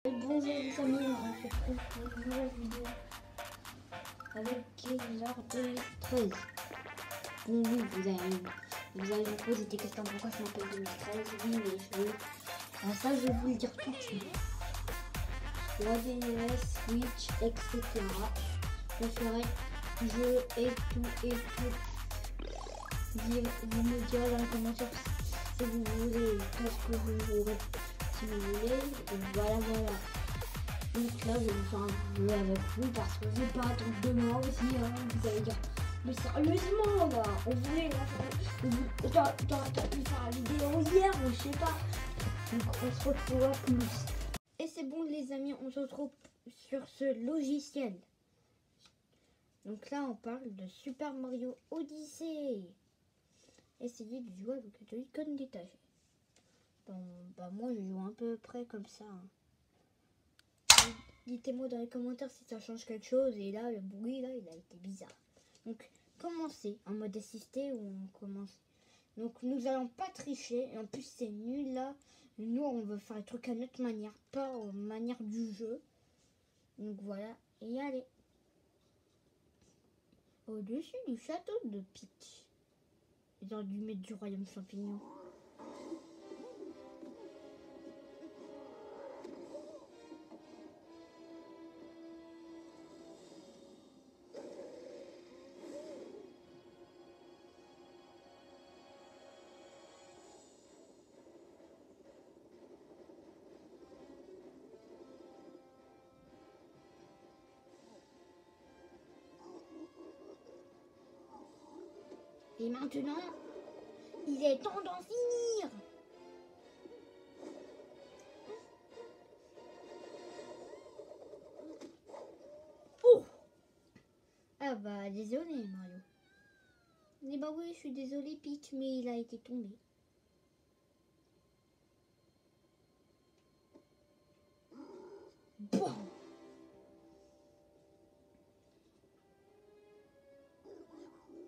Bonjour les amis, on se retrouve pour une nouvelle vidéo avec Killer 2013. Bon oui, vous allez me poser des questions pourquoi je m'appelle 2013. Oui, mais ça je vais vous le dire tout de suite. La DS, Switch, etc. Je ferai jeux et tout. Vous me direz dans les commentaires si vous voulez, qu'est-ce que vous voulez, si vous voulez, et voilà. Donc là, je vais faire un jeu avec vous parce que je vais pas attendre demain aussi. Vous allez dire, mais sérieusement, là, on voulait, t'aurais pu faire la vidéo hier ou je sais pas. Donc on se retrouvera plus. Et c'est bon les amis, on se retrouve sur ce logiciel. Donc là, on parle de Super Mario Odyssey. Essayez de jouer avec le Joy-Con détaché. Bon, bah moi je joue un peu près comme ça. Dites-moi dans les commentaires si ça change quelque chose. Et là, le bruit, là, il a été bizarre. Donc, commencez en mode assisté ou on commence. Donc, nous allons pas tricher. Et en plus, c'est nul, là. Nous, on veut faire les trucs à notre manière, pas aux manières du jeu. Donc, voilà. Et allez. Au-dessus du château de Peach. Ils auraient dû mettre du royaume champignon. Et maintenant, il est temps d'en finir. Oh! Ah bah désolé Mario. Eh bah oui, je suis désolé Peach, mais il a été tombé. Bon.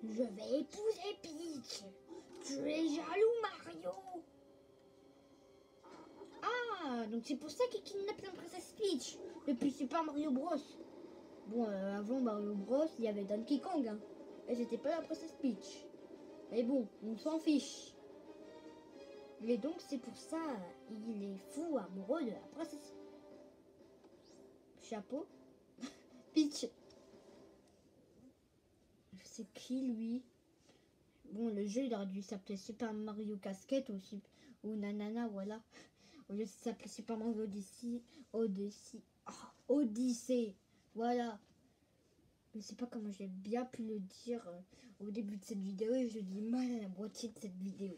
Je vais épouser Peach. Tu es jaloux Mario. Ah, donc c'est pour ça qu'il kidnappe la princesse Peach depuis Super Mario Bros. Bon, avant Mario Bros, il y avait Donkey Kong. Hein, et c'était pas la princesse Peach. Mais bon, on s'en fiche. Et donc c'est pour ça, il est fou amoureux de la princesse. Chapeau. Peach. C'est qui lui? Bon, le jeu il aurait dû s'appeler Super Mario Casquette ou Nanana, voilà. Au lieu de s'appeler Super Mario Odyssey. Voilà. Je ne sais pas comment j'ai bien pu le dire au début de cette vidéo et je dis mal à la moitié de cette vidéo.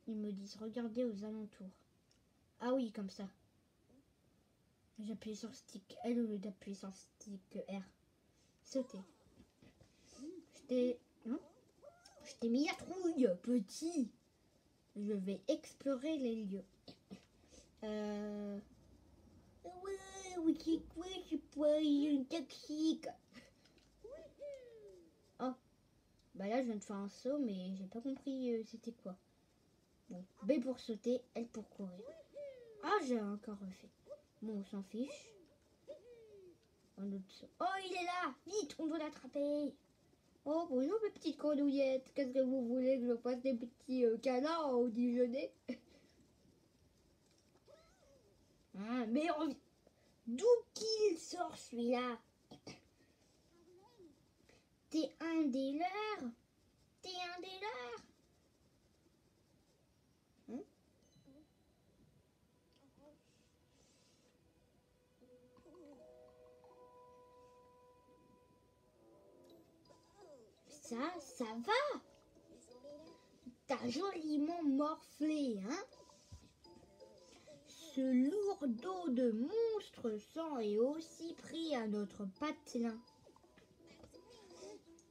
Ils me disent regardez aux alentours. Ah oui, comme ça. J'appuie sur stick L au lieu d'appuyer sur stick R. Sauter. Je t'ai mis la trouille, petit. Je vais explorer les lieux. Oui, je peux une taxi. Oh, bah là je viens de faire un saut, mais j'ai pas compris c'était quoi. Bon, B pour sauter, L pour courir. Ah, j'ai encore refait. Bon, on s'en fiche. Un autre saut. Oh, il est là. Vite, on doit l'attraper. Oh, bonjour mes petites cordouillettes. Qu'est-ce que vous voulez que je fasse des petits canards au déjeuner? Ah, mais d'où qu'il sort celui-là? T'es un des leurs? T'es un des leurs? Ça va? T'as joliment morflé, hein? Ce lourd dos de monstre sang est aussi pris à notre patelin.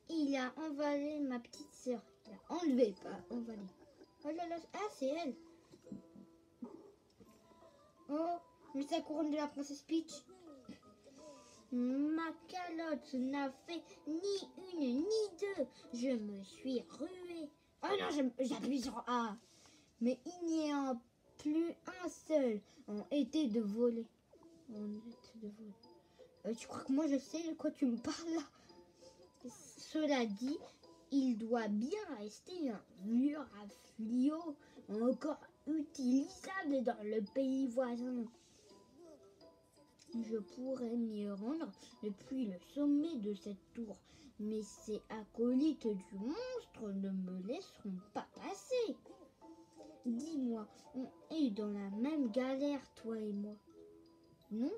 Il a envalé ma petite sœur. Il a enlevé, pas envalé. Oh là là, ah c'est elle. Oh, mais c'est la couronne de la princesse Peach. Ma calotte n'a fait ni une ni deux. Je me suis ruée. Oh non, j'appuie sur A. Mais il n'y a plus un seul ont été de voler. Tu crois que moi je sais de quoi tu me parles là? Cela dit, il doit bien rester un mur à fléau encore utilisable dans le pays voisin. Je pourrais m'y rendre depuis le sommet de cette tour, mais ces acolytes du monstre ne me laisseront pas passer. Dis-moi, on est dans la même galère, toi et moi? Non?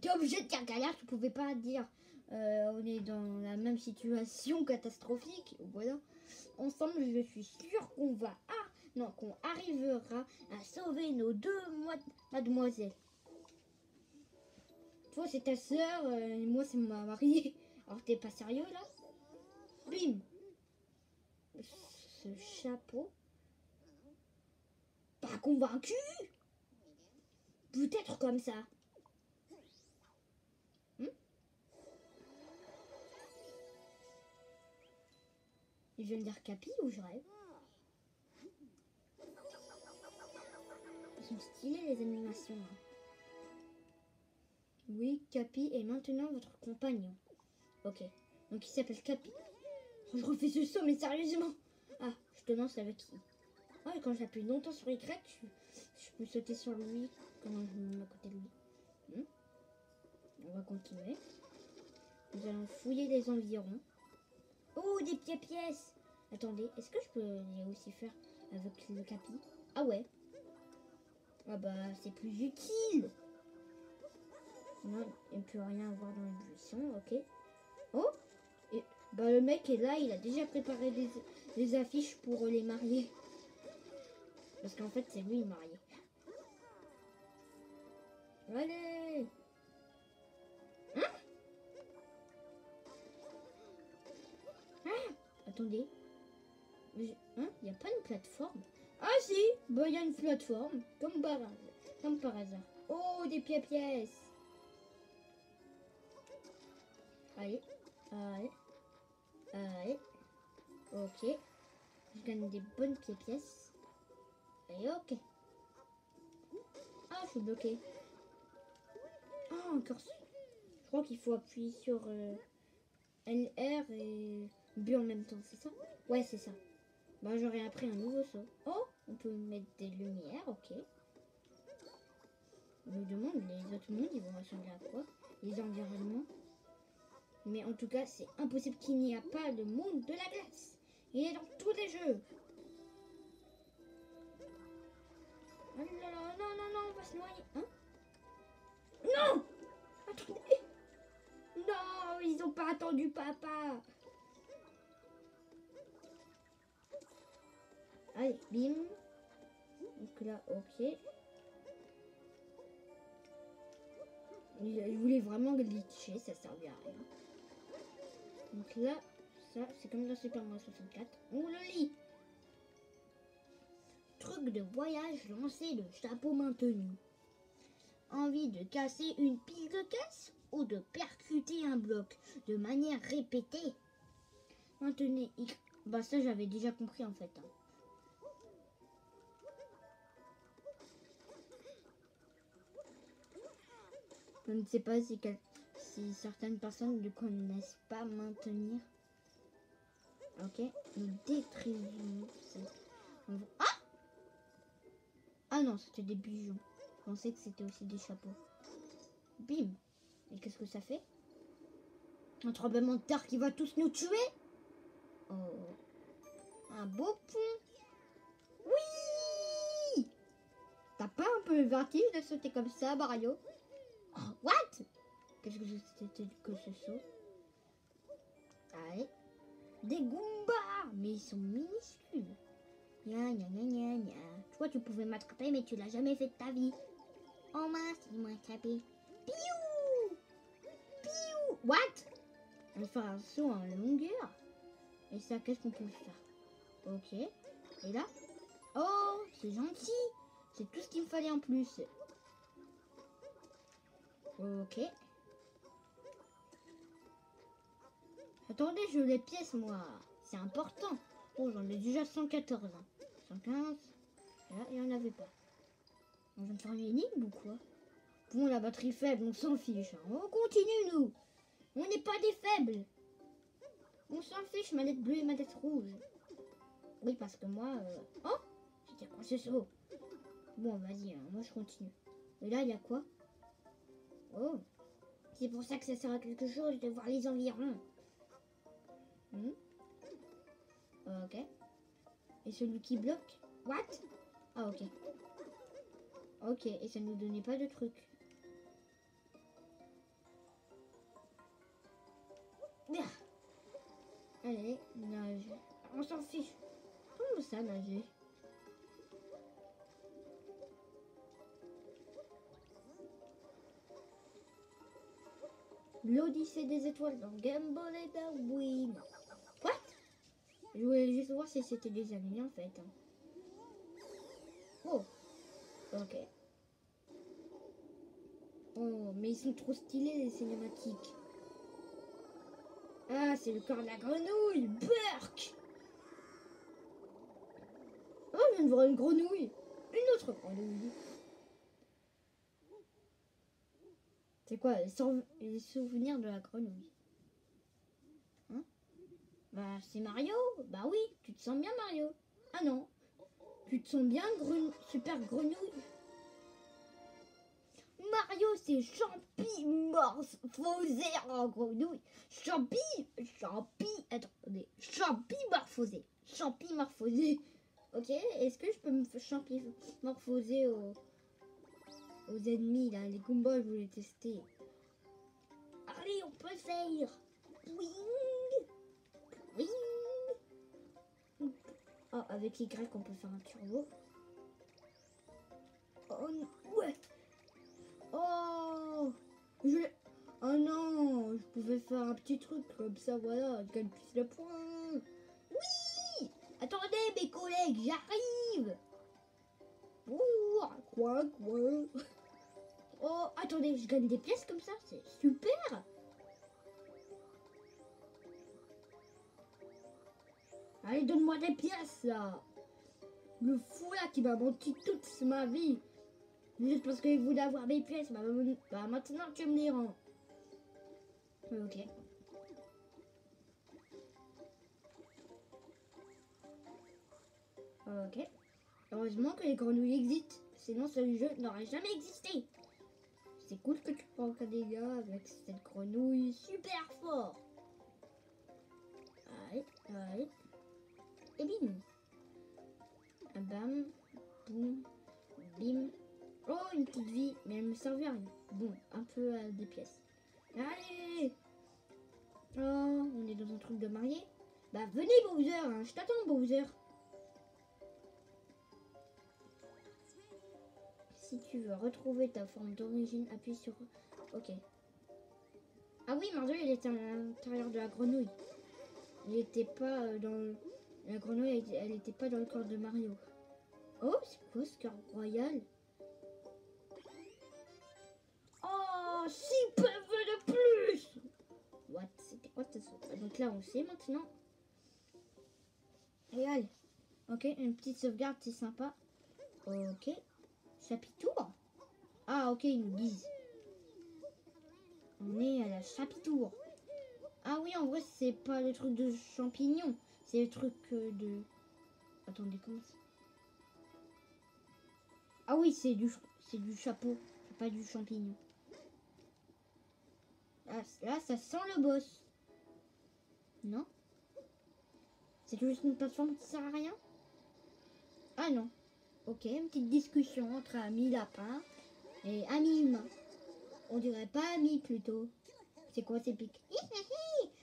T'es obligé de dire galère, tu pouvais pas dire on est dans la même situation catastrophique. Voilà. Ensemble, je suis sûre qu'on arrivera à sauver nos deux mademoiselles. Toi, c'est ta sœur et moi, c'est ma mariée. Alors, t'es pas sérieux là? Bim! Ce chapeau. Pas convaincu? Peut-être comme ça. Je viens de dire Capi ou je rêve? Ils sont stylés les animations. Hein. Oui, Capi est maintenant votre compagnon. Ok, donc il s'appelle Capi. Je refais ce saut, mais sérieusement. Ah, je te lance avec qui? Ah, quand j'appuie longtemps sur Y, je peux sauter sur lui quand je me mets à côté de lui. On va continuer. Nous allons fouiller les environs. Oh, des petites pièces. Attendez, est-ce que je peux les aussi faire avec le Capi? Ah ouais. Ah bah, c'est plus utile. Non, il ne peut rien voir dans les buissons, ok. Oh, et bah le mec est là, il a déjà préparé des affiches pour les mariés. Parce qu'en fait, c'est lui le marié. Allez! Hein? Ah! Attendez. Hein? Il n'y a pas une plateforme? Ah si! Bah il y a une plateforme. Comme par hasard. Oh, des pièces! Allez. Allez. Allez. Ok. Je gagne des bonnes pièces. Et ok. Ah, je suis bloqué. Ah, encore. Je crois qu'il faut appuyer sur LR et B en même temps, c'est ça? Ouais, c'est ça. Bah, j'aurais appris un nouveau saut. Oh, on peut mettre des lumières, ok. On me demande, les autres mondes, ils vont ressembler à quoi? Les environnements. Mais en tout cas, c'est impossible qu'il n'y a pas le monde de la glace. Il est dans tous les jeux. Oh là là, non, non, non, on va se noyer. Hein? Non! Attendez! Non, ils n'ont pas attendu papa. Allez, bim. Donc là, ok. Je voulais vraiment glitcher, ça servait à rien. Donc là, ça, c'est comme dans Super Mario 64. On le lit. Truc de voyage lancé de chapeau maintenu. Envie de casser une pile de caisse ou de percuter un bloc de manière répétée? Maintenez X. Bah ça j'avais déjà compris en fait. Je ne sais pas si certaines personnes ne connaissent pas maintenir. Ok, nous détruisons. Ah! Ah non, c'était des bijoux. Je pensais que c'était aussi des chapeaux. Bim. Et qu'est-ce que ça fait? Un tremblement de terre qui va tous nous tuer? Oh. Un beau pont. Oui! T'as pas un peu le vertige de sauter comme ça, Mario? Oh, what? Qu'est-ce que c'était que ce saut? Allez. Des Goombas! Mais ils sont minuscules. Gna gna gna gna gna. Toi, tu pouvais m'attraper, mais tu l'as jamais fait de ta vie. Oh mince, ils m'ont attrapé. Piou! Piou! What? On va faire un saut en longueur. Et ça, qu'est-ce qu'on peut faire? Ok. Et là? Oh, c'est gentil. C'est tout ce qu'il me fallait en plus. Ok. Attendez, je veux les pièces, moi. C'est important. Oh, j'en ai déjà 114. 115. Là, il n'y en avait pas. On vient de faire une énigme ou quoi? Bon, la batterie faible, on s'en fiche. Hein. On continue, nous. On n'est pas des faibles. On s'en fiche, manette bleue et manette rouge. Oui, parce que moi... Oh, c'était quoi ce saut? Bon, vas-y, hein, moi je continue. Et là, il y a quoi? Oh, c'est pour ça que ça sert à quelque chose de voir les environs. Ok. Et celui qui bloque? What? Ah, ok. Ok, et ça ne nous donnait pas de truc. Allez, nage. On s'en fiche. Comment ça, nager? L'Odyssée des étoiles dans Gumball et Darwin. What? Je voulais juste voir si c'était des amis en fait. Oh. Ok. Oh, mais ils sont trop stylés les cinématiques. Ah, c'est le corps de la grenouille. Burk. Oh, je viens de voir une grenouille. Une autre grenouille. C'est quoi les souvenirs de la grenouille? Hein? Bah, c'est Mario. Bah oui, tu te sens bien Mario. Ah non. Tu te sens bien super grenouille. Mario, c'est champi morphosé en grenouille. Champi. Attendez. Champi morphosé. Champi morphosé. Ok, est-ce que je peux me champi morphoser aux ennemis là? Les combats, je voulais tester. Allez, on peut faire. Wing. Wing. Oh, avec Y, on peut faire un turbo. Oh, ouais. Oh, oh non, je pouvais faire un petit truc comme ça, voilà, qu'elle puisse le point. Oui. Attendez, mes collègues, j'arrive. Ouh, quoi. Oh, attendez, je gagne des pièces comme ça, c'est super. Allez, donne-moi des pièces, là. Le fou, là, qui m'a menti toute ma vie. Juste parce qu'il voulait avoir mes pièces. Bah maintenant, tu me les rends. Ok. Ok. Heureusement que les grenouilles existent. Sinon, ce jeu n'aurait jamais existé. C'est cool que tu prends des dégâts avec cette grenouille super fort. Allez. Et bim. Bam. Boum. Bim. Oh, une petite vie, mais elle me servait à rien. Bon, un peu des pièces. Allez. Oh, on est dans un truc de marié. Bah, venez, Bowser, hein, je t'attends, Bowser. Si tu veux retrouver ta forme d'origine, appuie sur... Ok. Ah oui, Mario, il était à l'intérieur de la grenouille. Il n'était pas dans... La grenouille, elle n'était pas dans le corps de Mario. Oh, c'est quoi ce cœur royal? Oh, 6 PV de plus. What? C'était quoi ce son? Donc là, on sait maintenant. Et allez. Ok, une petite sauvegarde, c'est sympa. Ok. Chapitour. Ah, ok, ils nous disent. On est à la Chapitour. Ah oui, en vrai, c'est pas le truc de champignon. C'est le truc de... Attendez, comment ça? Ah oui, c'est du chapeau. C'est pas du champignon. Ah, là, ça sent le boss. Non? C'est juste une plateforme qui sert à rien? Ah non. Ok, une petite discussion entre amis lapins et amis humains. On dirait pas amis plutôt. C'est quoi ces pics?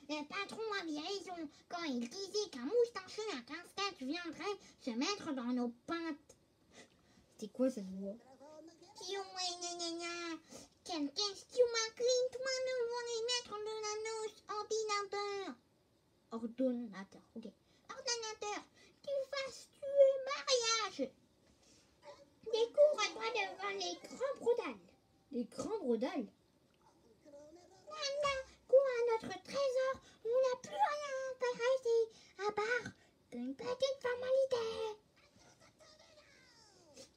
Le patron avait raison quand il disait qu'un moustachu à casquette viendrait se mettre dans nos pintes. C'était quoi cette voix? Quelle question m'incline, toi devant les maîtres de la noce, ordinateur. Ok. Ordinateur, tu fasses tuer mariage. Découvre-toi devant les grands brodales. Les grands brodales? Nana, quoi à notre trésor, on n'a plus rien à faire ici, à part qu'une petite formalité.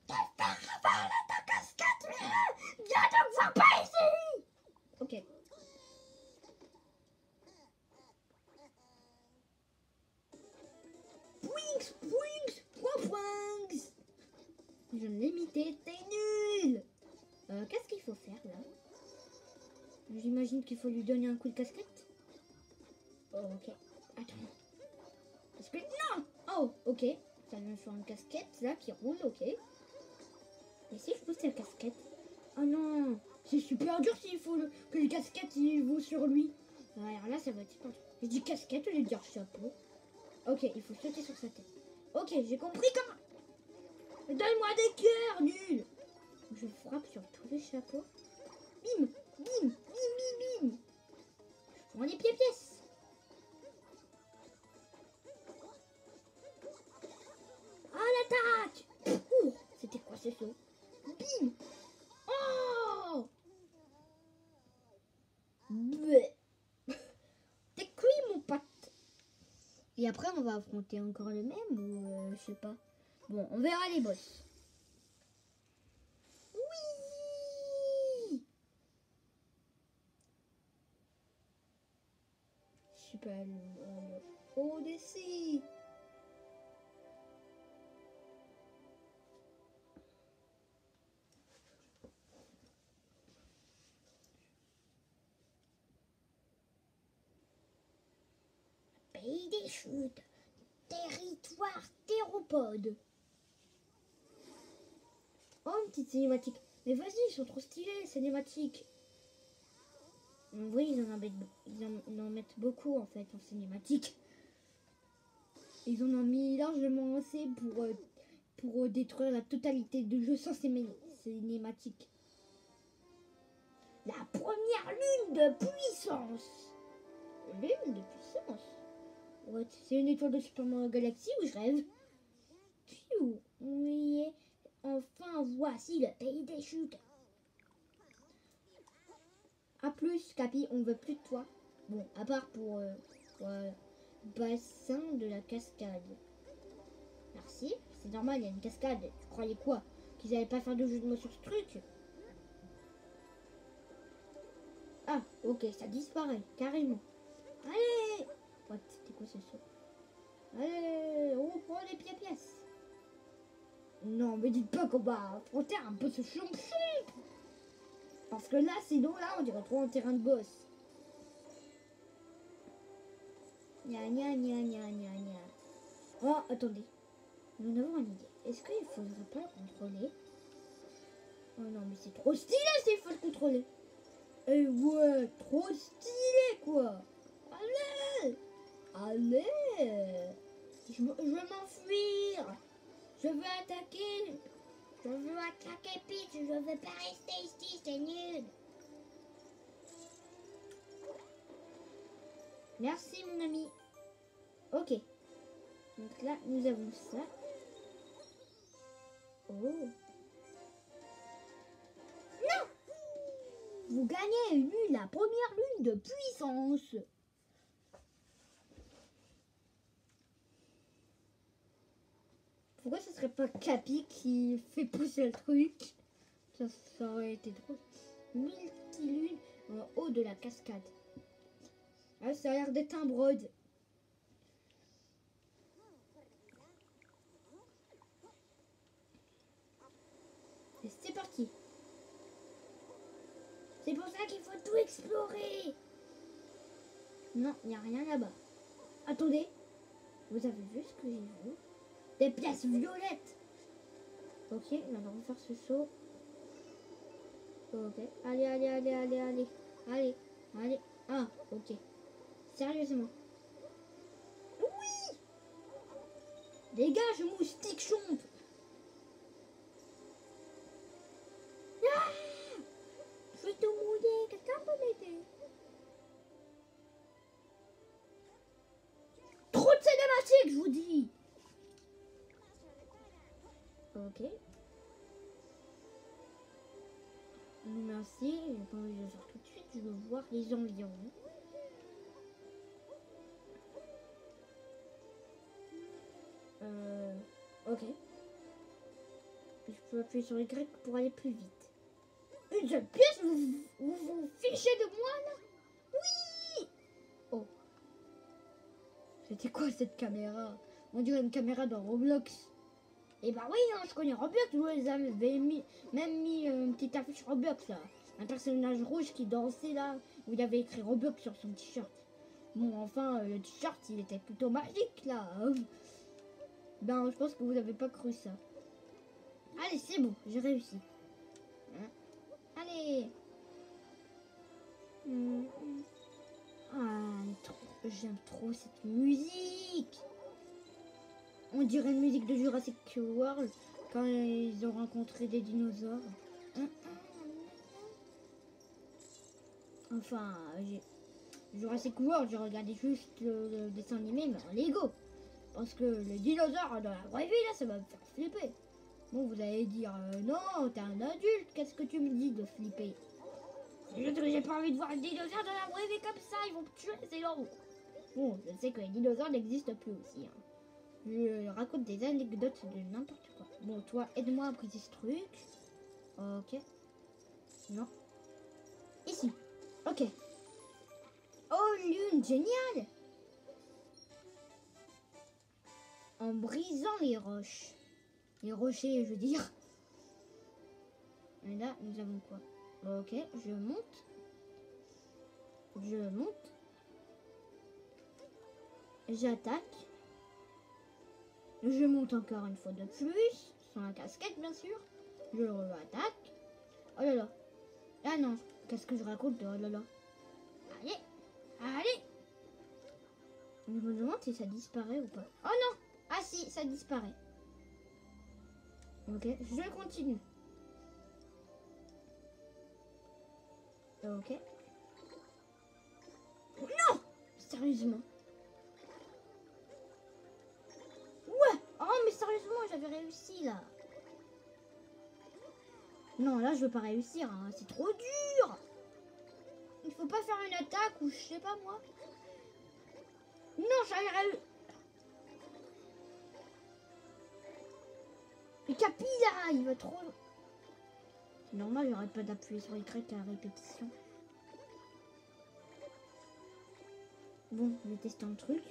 Ta casquette, viens donc voir pas ici. Ok. Poinks, poinks, 3 points. Je l'ai imité, t'es nul. Qu'est-ce qu'il faut faire là? J'imagine qu'il faut lui donner un coup de casquette. Oh, ok. Attends. Parce que non. Oh, ok. Ça vient sur une casquette là qui roule, ok. Et si je pousse la casquette? Oh non. C'est super dur s'il faut que les casquettes ils vont sur lui. Alors là, ça va être super dur. J'ai dit casquette, je vais dire chapeau. Ok, il faut sauter sur sa tête. Ok, j'ai compris comment. Donne-moi des cœurs, nul. Je frappe sur tous les chapeaux. Bim, bim, bim, bim, bim. Je prends les pièces. Ah, l'attaque. C'était quoi ce saut? Bim. Oh. Bleh. T'es cuit, mon pote. Et après, on va affronter encore le même ou je sais pas. Bon, on verra les boss. Oui. Super Odyssey. Pays des chutes. Territoire théropode. Oh, une petite cinématique. Mais vas-y, ils sont trop stylés, les cinématiques. Oui, ils en mettent beaucoup en fait en cinématique. Ils en ont mis largement assez pour détruire la totalité du jeu sans cinématique. La première lune de puissance. Lune de puissance. What? C'est une étoile de Super Mario Galaxy ou je rêve? Pfiou, on y est. Enfin, voici le pays des chutes. A plus, Capi, on veut plus de toi. Bon, à part pour bassin de la cascade. Merci, c'est normal, il y a une cascade. Tu croyais quoi? Qu'ils allaient pas faire de jeu de mots sur ce truc? Ah, ok, ça disparaît, carrément. Allez! What? C'était quoi ce saut? Allez, on reprend les pièces. Non, mais dites pas qu'on va affronter un peu ce champ. Parce que là, sinon, là, on dirait trop un terrain de boss. Gna gna gna gna gna gna. Oh, attendez. Nous avons une idée. Est-ce qu'il faudrait pas le contrôler? Oh non, mais c'est trop stylé s'il faut le contrôler. Et ouais, trop stylé, quoi. Allez! Allez! Je veux m'enfuir. Je veux attaquer. Je veux attaquer Peach. Je veux pas rester ici, c'est nul. Merci, mon ami. Ok. Donc là, nous avons ça. Oh. Non! Vous gagnez la première lune de puissance. Pourquoi ce serait pas Capi qui fait pousser le truc? Ça aurait été drôle. Multilune en haut de la cascade. Ah, ça a l'air d'être un brode. Et c'est parti. C'est pour ça qu'il faut tout explorer. Non, il n'y a rien là-bas. Attendez. Vous avez vu ce que j'ai vu? Des pièces violettes. Ok, maintenant on va faire ce saut. Ok, allez, allez, allez, allez, allez. Allez, allez. Ah, ok. Sérieusement. Oui! Dégage, moustique chompe. Ah! Je suis tout mouillé. Quelqu'un peut m'aider? Trop de cinématiques, je vous dis. Ok. Merci, j'ai pas envie de le faire tout de suite, je veux voir les environs. Ok. Je Je vais appuyer sur Y pour aller plus vite. Une seule pièce, vous fichez de moi là? Oui! Oh. C'était quoi cette caméra? On dirait une caméra dans Roblox. Et bah oui, hein, je connais Roblox, vous les avez même mis une petite affiche Roblox là. Un personnage rouge qui dansait là, où il avait écrit Roblox sur son t-shirt. Bon, enfin, le t-shirt, il était plutôt magique là. Ben, je pense que vous n'avez pas cru ça. Allez, c'est bon, j'ai réussi. Hein? Allez. Ah, j'aime trop cette musique. On dirait une musique de Jurassic World quand ils ont rencontré des dinosaures. Enfin, Jurassic World, j'ai regardé juste le dessin animé, mais en Lego. Parce que les dinosaures dans la vraie vie, là, ça va me faire flipper. Bon, vous allez dire, non, t'es un adulte, qu'est-ce que tu me dis de flipper? J'ai pas envie de voir les dinosaures dans la vraie vie comme ça, ils vont me tuer, c'est long. Bon, je sais que les dinosaures n'existent plus aussi. Hein. Je raconte des anecdotes de n'importe quoi. Bon, toi, aide-moi à briser ce truc. Ok. Non. Ici. Ok. Oh, lune, génial! En brisant les roches. Les rochers, je veux dire. Et là, nous avons quoi? Ok, je monte. Je monte. J'attaque. Je monte encore une fois de plus. Sans la casquette, bien sûr. Je re-attaque. Oh là là. Ah non. Qu'est-ce que je raconte? Oh là là. Allez. Allez. Je me demande si ça disparaît ou pas. Oh non. Ah si, ça disparaît. Ok, je continue. Ok. Non! Sérieusement. Ouais! Oh, mais sérieusement, j'avais réussi, là. Non, là, je veux pas réussir. Hein. C'est trop dur. Il faut pas faire une attaque ou je sais pas, moi. Non, j'avais réussi. Mais Capi, là, il va trop... C'est normal, j'arrête pas d'appuyer sur Y à répétition. Bon, je vais tester un truc.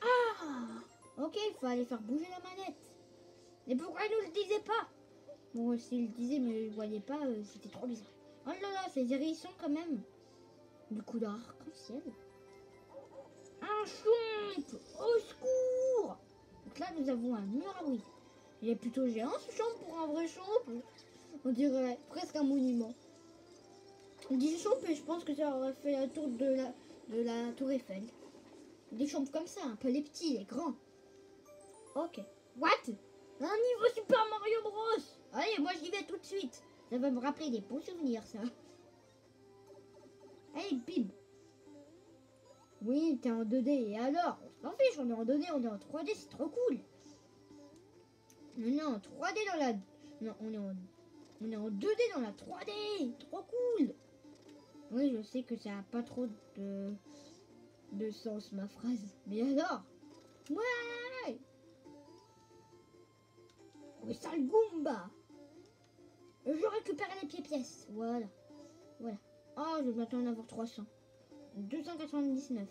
Ah! Ok, il faut aller faire bouger la manette. Mais pourquoi il nous le disait pas? Bon, s'il le disait, mais je ne voyais pas, c'était trop bizarre. Oh là là, c'est hérissons quand même. Du coup d'arc-en-ciel. Un chomp! Au secours! Donc là, nous avons un mur à bruit. Il est plutôt géant ce champ pour un vrai champ. On dirait presque un monument. On dit champ et je pense que ça aurait fait la tour de la tour Eiffel. Des champs comme ça, un peu les petits, les grands. Ok. What? Un niveau Super Mario Bros. Allez, moi j'y vais tout de suite. Ça va me rappeler des beaux souvenirs, ça. Hey, Bib. Oui, t'es en 2D. Et alors? On s'en fiche, on est en 2D, on est en 3D, c'est trop cool. On est en 3D dans la... Non, on est en 2D dans la 3D. Trop cool. Oui, je sais que ça n'a pas trop de sens, ma phrase. Mais alors? Ouais! Oui, sale Goomba! Je récupère les pièces. Voilà. Voilà. Oh, je vais maintenant en avoir 300. 299.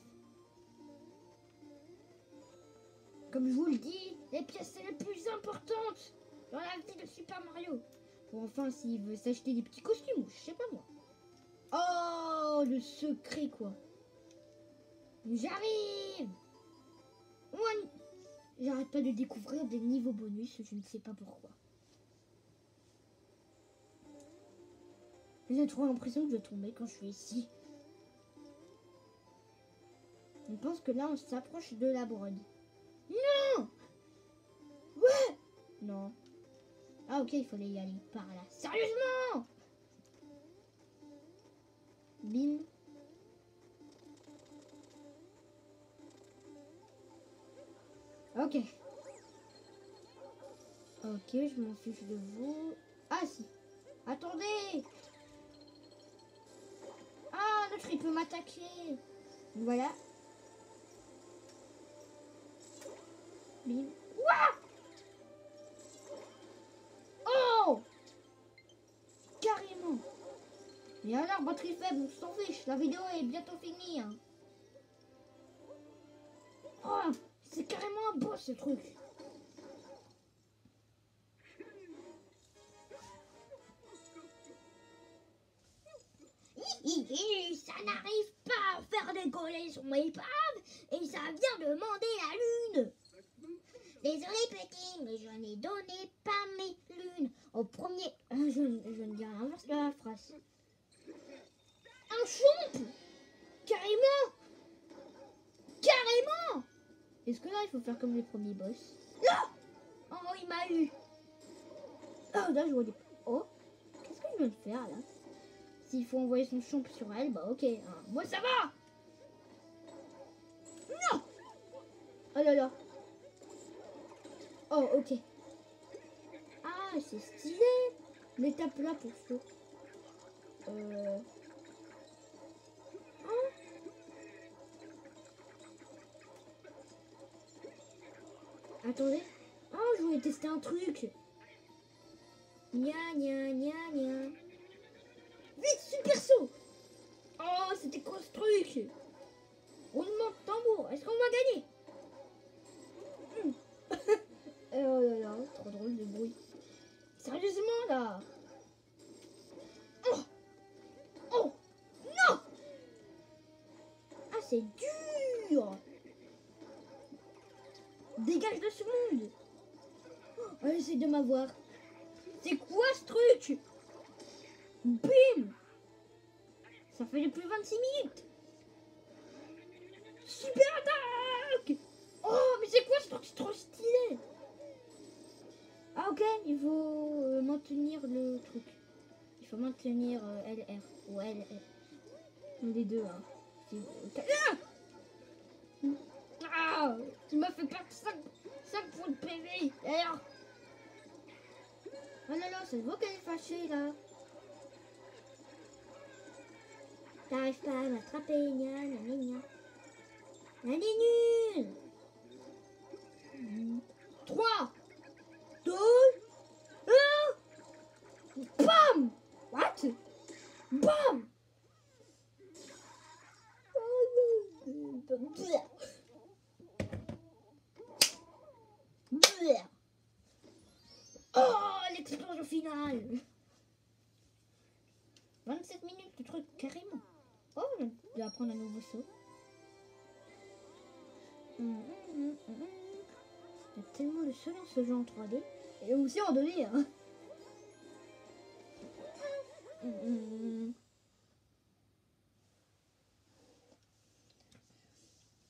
Comme je vous le dis, les pièces c'est les plus importantes dans la vie de Super Mario. Ou enfin, s'il veut s'acheter des petits costumes, je sais pas moi. Oh, le secret quoi. J'arrive. J'arrête pas de découvrir des niveaux bonus, je ne sais pas pourquoi. J'ai trop l'impression que je vais tomber quand je suis ici. Je pense que là on s'approche de la brode. Non! Ouais! Non. Ah ok, il fallait y aller par là. Sérieusement! Bim. Ok. Ok, je m'en fiche de vous. Ah si. Attendez! Ah, l'autre il peut m'attaquer. Voilà. Bim. Ouah! Et alors, batterie faible, on s'en fiche. La vidéo est bientôt finie. Hein. Oh, c'est carrément un boss ce truc. Ça n'arrive pas à faire décoller son épave et ça vient demander la lune. Désolé petit, mais je n'ai donné pas mes lunes. Au premier... Je ne dis rien parce que la phrase. Un chomp. Carrément. Carrément. Est-ce que là il faut faire comme les premiers boss? Non. Oh, il m'a eu. Oh, là je vois des... Oh, qu'est-ce que je viens de faire là? S'il faut envoyer son chomp sur elle, bah ok. Hein. Moi ça va. Non. Oh là là. Oh ok. Ah c'est stylé. L'étape là pour ça. Hein? Attendez. Oh je voulais tester un truc. Nya nya nya nya. Vite, super saut. Oh, c'était quoi ce truc? Roulement de tambour. Est-ce qu'on va gagner? Oh là là, trop drôle de bruit. Sérieusement là. Oh, oh, non. Ah, c'est dur. Dégage de ce monde. Oh, essaye de m'avoir. C'est quoi ce truc? Bim! Ça fait depuis 26 minutes. Super attaque! Oh, mais c'est quoi ce truc? C'est trop stylé. Ah ok, il faut maintenir le truc. Il faut maintenir LR ou LR. Les deux, hein. Ah! Tu m'as fait perdre 5 points de PV. D'ailleurs. Oh là là, c'est vous qu'elle est fâchée là. T'arrives pas à m'attraper, gna gna gna gna. Elle est nulle. 3, 2, 1. Bam! What? Bam! Oh, l'explosion finale. 27 minutes de truc, carrément. Oh, je vais apprendre un nouveau saut. Il y a tellement de sauts dans ce jeu en 3D. Et aussi en 2D. Hein.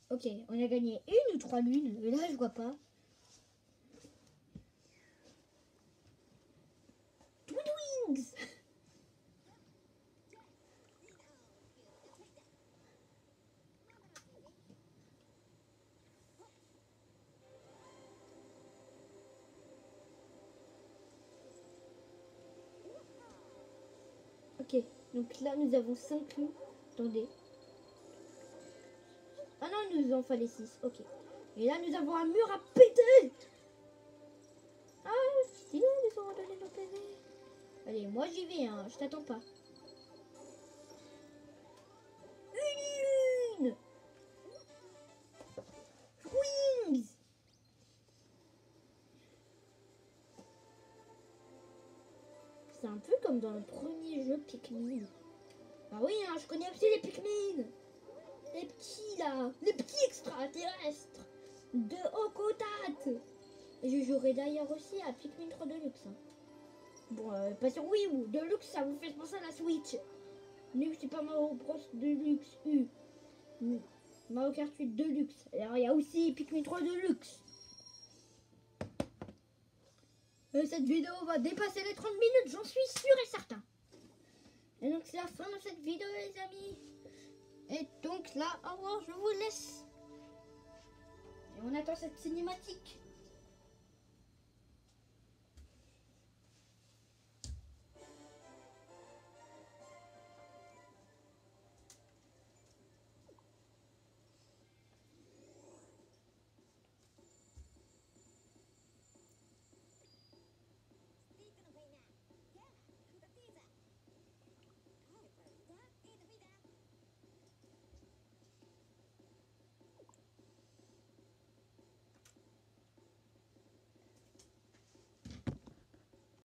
Ok, on a gagné 1 ou 3 lunes. Et là, je vois pas. Twin Wings. Ok, donc là nous avons 5 lunes. Attendez. Ah non, il nous en fallait 6. Ok. Et là nous avons un mur à péter. Ah, stylé, ils ont redonné nos PV. Allez, moi j'y vais, hein. Je t'attends pas. Une lune. Wings. C'est un peu comme dans le premier jeu Pikmin. Ah oui, hein, je connais aussi les Pikmin. Les petits là, les petits extraterrestres de Okotat. Et je jouerai d'ailleurs aussi à Pikmin 3 Deluxe. Hein. Bon, pas sur Wii U, Deluxe ça vous fait penser à la Switch. New Super Mario Bros Deluxe U. Mario Kart 8 Deluxe. Alors il y a aussi Pikmin 3 Deluxe. Cette vidéo va dépasser les 30 minutes, j'en suis sûr et certain. Et donc c'est la fin de cette vidéo les amis. Et donc là, au revoir, je vous laisse. Et on attend cette cinématique.